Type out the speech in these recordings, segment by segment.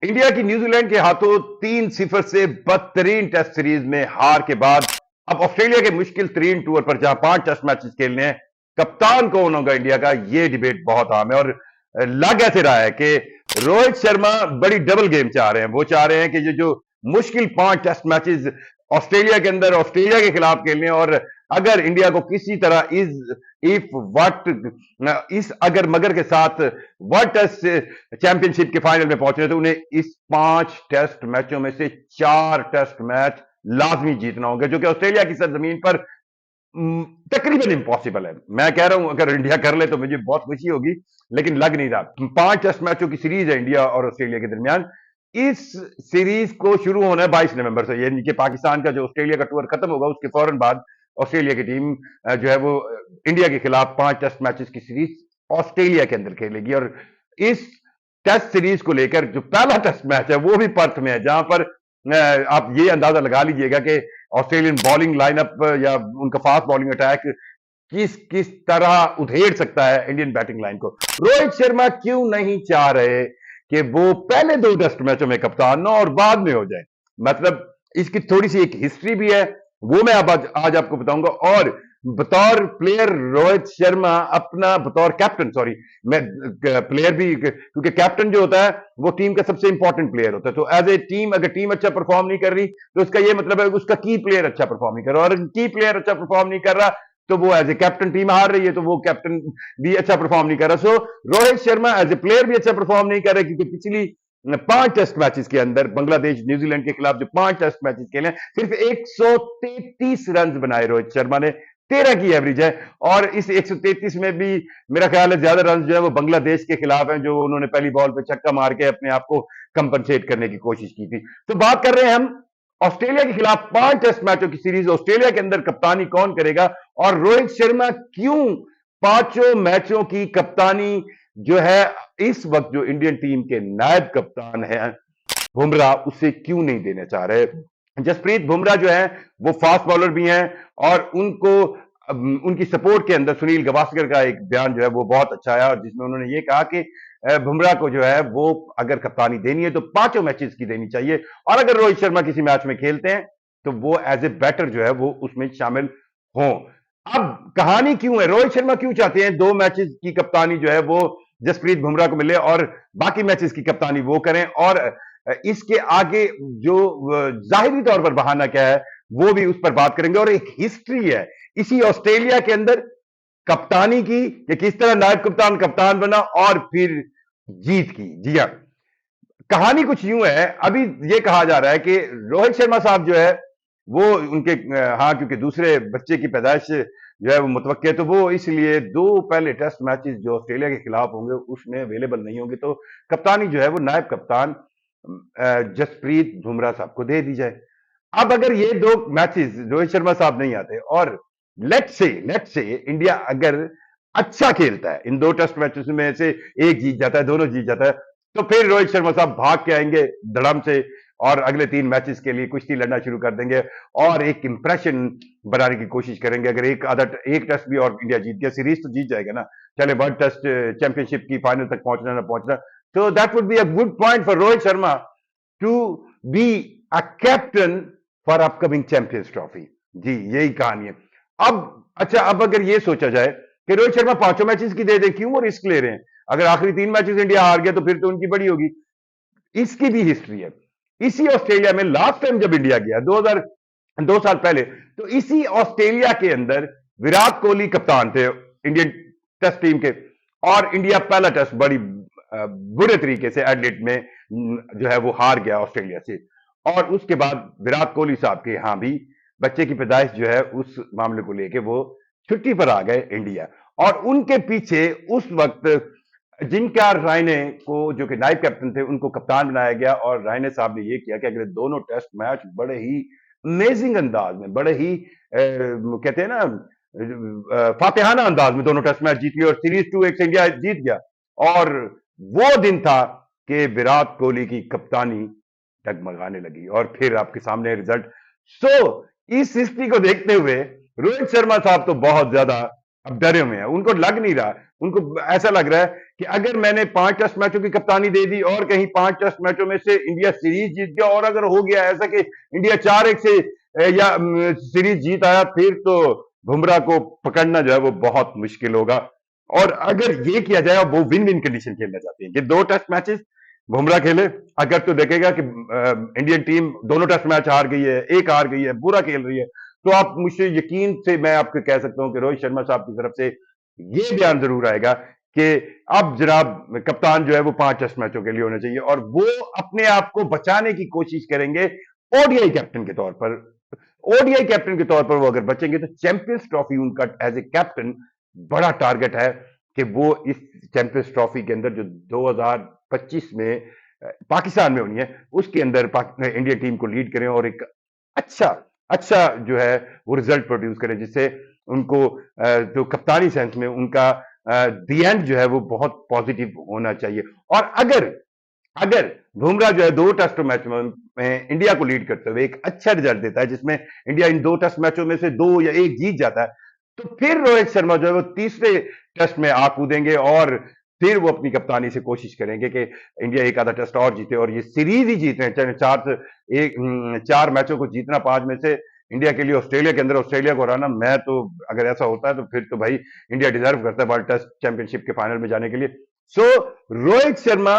India की New Zealand के हाथों 3-0 से बदतरीन टेस्ट सीरीज में हार के बाद अब ऑस्ट्रेलिया के मुश्किल तरीन टूर पर जहां 5 टेस्ट मैचेस खेलने हैं, कप्तान कौन होगा इंडिया का, यह डिबेट बहुत आम है। और लग ऐसे रहा है कि रोहित शर्मा बड़ी डबल गेम चाह रहे हैं। वो चाह रहे हैं कि ये जो मुश्किल 5 टेस्ट मैचेस ऑस्ट्रेलिया के अंदर ऑस्ट्रेलिया के खिलाफ खेलने, और अगर इंडिया को किसी तरह इफ वट इस अगर मगर के साथ वर्ल्ड टेस्ट चैंपियनशिप के फाइनल में पहुंचने, तो उन्हें इस 5 टेस्ट मैचों में से 4 टेस्ट मैच लाजमी जीतना होगा, जो कि ऑस्ट्रेलिया की सरजमीन पर तकरीबन इम्पॉसिबल है। मैं कह रहा हूं अगर इंडिया कर ले तो मुझे बहुत खुशी होगी, लेकिन लग नहीं रहा। 5 टेस्ट मैचों की सीरीज है इंडिया और ऑस्ट्रेलिया के दरमियान। इस सीरीज को शुरू होना है 22 नवंबर से, यानी कि पाकिस्तान का जो ऑस्ट्रेलिया का टूर खत्म होगा उसके फौरन बाद ऑस्ट्रेलिया की टीम जो है वो इंडिया के खिलाफ 5 टेस्ट मैचेस की सीरीज ऑस्ट्रेलिया के अंदर खेलेगी। और इस टेस्ट सीरीज को लेकर जो पहला टेस्ट मैच है वो भी पर्थ में है, जहां पर आप ये अंदाजा लगा लीजिएगा कि ऑस्ट्रेलियन बॉलिंग लाइनअप या उनका फास्ट बॉलिंग अटैक किस किस तरह उधेड़ सकता है इंडियन बैटिंग लाइन को। रोहित शर्मा क्यों नहीं चाह रहे कि वो पहले 2 टेस्ट मैचों में कप्तान ना और बाद में हो जाए? मतलब इसकी थोड़ी सी एक हिस्ट्री भी है, वो मैं अब आज आपको बताऊंगा। और बतौर प्लेयर रोहित शर्मा अपना, बतौर कैप्टन सॉरी, मैं प्लेयर भी, क्योंकि कैप्टन जो होता है वो टीम का सबसे इंपॉर्टेंट प्लेयर होता है। तो एज ए टीम अगर टीम अच्छा परफॉर्म नहीं कर रही तो उसका ये मतलब है उसका की प्लेयर अच्छा परफॉर्म नहीं कर रहा, और की प्लेयर अच्छा परफॉर्म नहीं कर रहा तो वो एज ए कैप्टन टीम हार रही है, तो वो कैप्टन भी अच्छा परफॉर्म नहीं कर रहा। So Rohit Sharma as a player भी अच्छा परफॉर्म नहीं कर रहा, क्योंकि पिछली 5 टेस्ट मैचेस के अंदर बांग्लादेश न्यूजीलैंड के खिलाफ जो 5 टेस्ट मैचेस खेले, सिर्फ 133 रन बनाए रोहित शर्मा ने, 13 की एवरेज है। और इस 133 में भी मेरा ख्याल है ज्यादा रन जो है वो बांग्लादेश के खिलाफ हैं, जो उन्होंने पहली बॉल पे छक्का मार के अपने आप को कंपनसेट करने की कोशिश की थी। तो बात कर रहे हैं हम ऑस्ट्रेलिया के खिलाफ 5 टेस्ट मैचों की सीरीज, ऑस्ट्रेलिया के अंदर कप्तानी कौन करेगा, और रोहित शर्मा क्यों 5 मैचों की कप्तानी जो है इस वक्त जो इंडियन टीम के नायब कप्तान है बुमराह, उसे क्यों नहीं देना चाह रहे। जसप्रीत बुमराह जो है वो फास्ट बॉलर भी हैं, और उनको उनकी सपोर्ट के अंदर सुनील गावस्कर का एक बयान जो है वो बहुत अच्छा है, और जिसमें उन्होंने ये कहा कि बुमराह को जो है वो अगर कप्तानी देनी है तो 5 मैचेस की देनी चाहिए, और अगर रोहित शर्मा किसी मैच में खेलते हैं तो वो एज ए बैटर जो है वो उसमें शामिल हों। अब कहानी क्यों है, रोहित शर्मा क्यों चाहते हैं 2 मैचेस की कप्तानी जो है वो जसप्रीत बुमराह को मिले और बाकी मैचेस की कप्तानी वो करें, और इसके आगे जो जाहिरी तौर पर बहाना क्या है वो भी उस पर बात करेंगे। और एक हिस्ट्री है इसी ऑस्ट्रेलिया के अंदर कप्तानी की, कि किस तरह नायब कप्तान कप्तान बना और फिर जीत की। जी हाँ, कहानी कुछ यूं है। अभी ये कहा जा रहा है कि रोहित शर्मा साहब जो है वो उनके हाँ, क्योंकि दूसरे बच्चे की पैदाइश जो है वो मुतवक्के है, तो वो इसलिए 2 पहले टेस्ट मैचेस जो ऑस्ट्रेलिया के खिलाफ होंगे उसमें अवेलेबल नहीं होंगे, तो कप्तानी जो है वो नायब कप्तान जसप्रीत बुमराह साहब को दे दी जाए। अब अगर ये 2 मैचेस रोहित शर्मा साहब नहीं आते और लेट्स से इंडिया अगर अच्छा खेलता है, इन 2 टेस्ट मैचेस में से एक जीत जाता है, दोनों जीत जाता है, तो फिर रोहित शर्मा साहब भाग के आएंगे धड़म से और अगले 3 मैचेस के लिए कुश्ती लड़ना शुरू कर देंगे और एक इंप्रेशन बनाने की कोशिश करेंगे। अगर एक टेस्ट भी और इंडिया जीत गया, सीरीज तो जीत जाएगा ना, चले वर्ल्ड टेस्ट चैंपियनशिप की फाइनल तक पहुंचना ना पहुंचना, तो that would be a good point for Rohit Sharma to be a captain for upcoming champions trophy. जी, यही कहानी है। अब अगर ये सोचा जाए कि रोहित शर्मा 5 मैचेस की दे दे, क्यों वो रिस्क ले रहे हैं? अगर आखिरी 3 मैचेस इंडिया हार गया तो फिर तो उनकी बड़ी होगी। इसकी भी हिस्ट्री है। इसी ऑस्ट्रेलिया में लास्ट टाइम जब इंडिया गया 2 साल पहले, तो इसी ऑस्ट्रेलिया के अंदर विराट कोहली कप्तान थे इंडियन टेस्ट टीम के, और इंडिया पहला टेस्ट बड़ी बुरे तरीके से एडलेट में जो है वो हार गया ऑस्ट्रेलिया से। और उसके बाद विराट कोहली साहब के यहां भी बच्चे की पैदाइश जो है उस मामले को लेके वो छुट्टी पर आ गए इंडिया, और उनके पीछे उस वक्त जिनका रायने को, जो कि नाइब कैप्टन थे, उनको कप्तान बनाया गया। और रायने साहब ने यह किया कि अगले दोनों टेस्ट मैच बड़े ही अमेजिंग अंदाज में, बड़े ही कहते हैं ना फातिहाना अंदाज में दोनों टेस्ट मैच जीत लिए, और सीरीज 2-1 से इंडिया जीत गया। और वो दिन था कि विराट कोहली की कप्तानी डगमगाने लगी, और फिर आपके सामने रिजल्ट। सो इस हिस्ट्री को देखते हुए रोहित शर्मा साहब तो बहुत ज्यादा अब डरे हुए हैं, उनको लग नहीं रहा, उनको ऐसा लग रहा है कि अगर मैंने 5 टेस्ट मैचों की कप्तानी दे दी और कहीं 5 टेस्ट मैचों में से इंडिया सीरीज जीत गया और अगर हो गया ऐसा कि इंडिया 4-1 से या सीरीज जीत आया, फिर तो बुमराह को पकड़ना जो है वो बहुत मुश्किल होगा। और अगर ये किया जाए, वो विन विन कंडीशन खेलना चाहते हैं कि 2 टेस्ट मैचेस बुमराह खेले, अगर तो देखेगा कि इंडियन टीम दोनों टेस्ट मैच हार गई है, एक हार गई है, बुरा खेल रही है, तो आप मुझसे यकीन से मैं आपको कह सकता हूं कि रोहित शर्मा साहब की तरफ से ये बयान जरूर आएगा कि अब जनाब कप्तान जो है वो 5 टेस्ट मैचों के लिए होने चाहिए और वो अपने आप को बचाने की कोशिश करेंगे ओडीआई कैप्टन के तौर पर। ओडीआई कैप्टन के तौर पर वो अगर बचेंगे तो चैंपियंस ट्रॉफी उनका एज ए कैप्टन बड़ा टारगेट है कि वो इस चैंपियंस ट्रॉफी के अंदर जो 2025 में पाकिस्तान में होनी है उसके अंदर इंडिया टीम को लीड करें और एक अच्छा अच्छा जो है वो रिजल्ट प्रोड्यूस करें, जिससे उनको जो कप्तानी सेंस में उनका दी एंड जो है वो बहुत पॉजिटिव होना चाहिए। और अगर अगर बुमराह जो है 2 टेस्ट मैच में इंडिया को लीड करते हुए एक अच्छा रिजल्ट देता है जिसमें इंडिया इन 2 टेस्ट मैचों में से 2 या 1 जीत जाता है, तो फिर रोहित शर्मा जो है वो तीसरे टेस्ट में आ कूदेंगे और फिर वो अपनी कप्तानी से कोशिश करेंगे कि इंडिया एक आधा टेस्ट और जीते और ये सीरीज ही जीते, चाहे 4 मैचों को जीतना 5 में से इंडिया के लिए ऑस्ट्रेलिया के अंदर ऑस्ट्रेलिया को हराना। मैं तो अगर ऐसा होता है तो फिर तो भाई इंडिया डिजर्व करता है वर्ल्ड टेस्ट चैंपियनशिप के फाइनल में जाने के लिए। So Rohit Sharma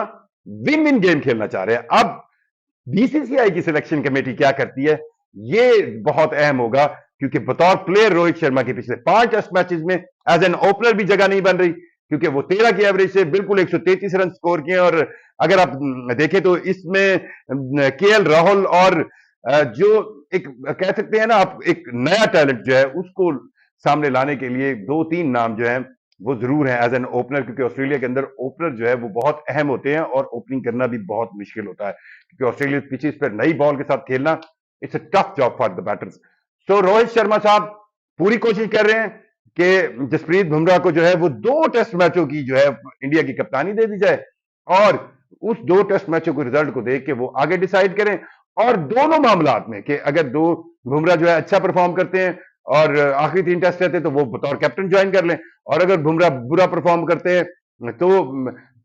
win win game खेलना चाह रहे हैं। अब बीसीसीआई की सिलेक्शन कमेटी क्या करती है ये बहुत अहम होगा, क्योंकि बतौर प्लेयर रोहित शर्मा के पिछले 5 टेस्ट मैचेस में एज एन ओपनर भी जगह नहीं बन रही, क्योंकि वो 13 की एवरेज से बिल्कुल 133 रन स्कोर किए। और अगर आप देखें तो इसमें केएल राहुल और जो एक कह सकते हैं ना आप एक नया टैलेंट जो है उसको सामने लाने के लिए 2-3 नाम जो है वो जरूर है एज एन ओपनर, क्योंकि ऑस्ट्रेलिया के अंदर ओपनर जो है वो बहुत अहम होते हैं और ओपनिंग करना भी बहुत मुश्किल होता है, क्योंकि ऑस्ट्रेलिया पिचेस पर नई बॉल के साथ खेलना it's a tough job for the batters. So Rohit Sharma साहब पूरी कोशिश कर रहे हैं कि जसप्रीत बुमराह को जो है वो 2 टेस्ट मैचों की जो है इंडिया की कप्तानी दे दी जाए और उस 2 टेस्ट मैचों के रिजल्ट को देख के वो आगे डिसाइड करें। और दोनों मामलात में कि अगर बुमराह जो है अच्छा परफॉर्म करते हैं और आखिरी 3 टेस्ट रहते हैं तो वो बतौर कैप्टन ज्वाइन कर लें, और अगर बुमराह बुरा परफॉर्म करते हैं तो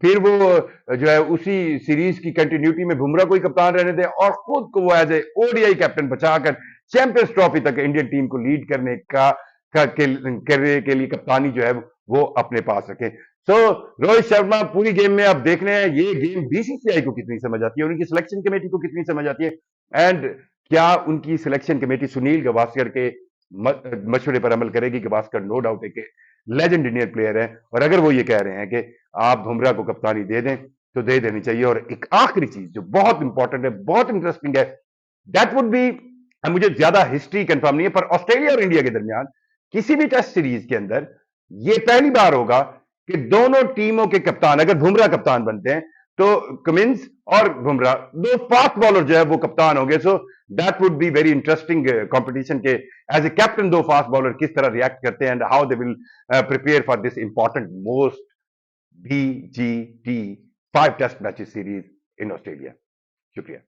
फिर वो जो है उसी सीरीज की कंटिन्यूटी में बुमराह को ही कप्तान रहने दें और खुद को वो एज ए ओडीआई कैप्टन बचाकर चैंपियंस ट्रॉफी तक इंडियन टीम को लीड करने करने के लिए कप्तानी जो है वो अपने पास रखें। सो रोहित शर्मा पूरी गेम में आप देख रहे हैं ये गेम बीसीसीआई को कितनी समझ आती है, उनकी सिलेक्शन कमेटी को कितनी समझ आती है, एंड क्या उनकी सिलेक्शन कमेटी सुनील गावस्कर के मशवरे पर अमल करेगी। गावस्कर नो डाउट एक लेजेंड इंडियन प्लेयर है और अगर वो ये कह रहे हैं कि आप बुमराह को कप्तानी दे दें तो दे देनी चाहिए। और एक आखिरी चीज जो बहुत इंपॉर्टेंट है, बहुत इंटरेस्टिंग है, दैट वुड बी, मुझे ज्यादा हिस्ट्री कंफर्म नहीं है पर ऑस्ट्रेलिया और इंडिया के दरमियान किसी भी टेस्ट सीरीज के अंदर ये पहली बार होगा कि दोनों टीमों के कप्तान अगर बुमराह कप्तान बनते हैं तो कमिंस और बुमराह 2 फास्ट बॉलर जो है वो कप्तान होंगे। So that would be very interesting competition के as a captain 2 fast bowler किस तरह रिएक्ट करते हैं and how they will prepare for this important most BGT 5 test matches series in Australia. शुक्रिया।